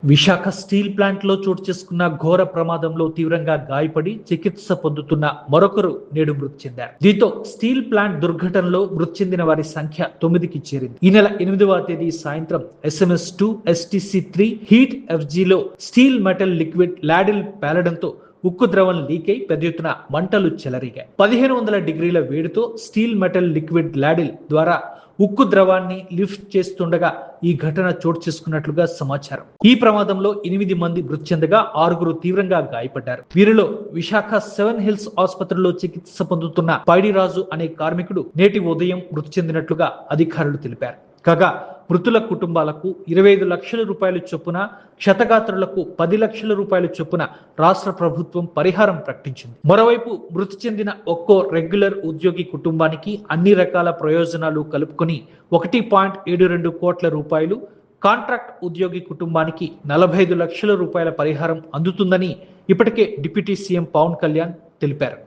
Visakha steel plant లో చోటు చేసుకున్న ఘోర ప్రమాదంలో తీవ్రంగా గాయపడి చికిత్స పొందుతున్న మరొకరు నేడు మృతి చెందారు. దీంతో స్టీల్ ప్లాంట్ దుర్ఘటనలో మృతి చెందిన వారి సంఖ్య 9కి చేరింది. ఈ నెల 8వ తేదీ సాయంత్రం SMS2 STC3 హీట్ FGలో స్టీల్ మెటల్ లిక్విడ్ లాడిల్ పేలడంతో ఉక్కు ద్రవం లీక్ అయి పెద్ద ఎత్తున మంటలు చెలరిగాయి. 1500 డిగ్రీల వేడితో స్టీల్ మెటల్ లిక్విడ్ లాడిల్ ద్వారా ఉక్కు ద్రవాన్ని లిఫ్ట్ చేస్తుండగా ఈ ఘటన చోటు చేసుకున్నట్లుగా సమాచారం. ఈ ప్రమాదంలో 8 మంది మృతి చెందగా 6 తీవ్రంగా గాయపడ్డారు. వీరిలో విశాఖ 7 హిల్స్ ఆసుపత్రిలో చికిత్స పొందుతున్న పైడిరాజు అనే కార్మికుడు నేటి ఉదయం మృతి చెందినట్లుగా అధికారులు తెలిపారు. కాగా మృతుల కుటుంబాలకు 25 లక్షల రూపాయల చొప్పున, క్షతగాత్రులకు 10 లక్షల రూపాయల చొప్పున రాష్ట్ర ప్రభుత్వం పరిహారం ప్రకటించింది. మరోవైపు మృతి చెందిన ఒక్కో రెగ్యులర్ ఉద్యోగి కుటుంబానికి అన్ని రకాల ప్రయోజనాలు కలుపుకొని 1.72 కోట్ల రూపాయలు, కాంట్రాక్ట్ ఉద్యోగి కుటుంబానికి 45 లక్షల రూపాయల పరిహారం అందుతుందని ఇప్పటికే డిప్యూటీ సీఎం పవన్ కళ్యాణ్ తెలిపారు.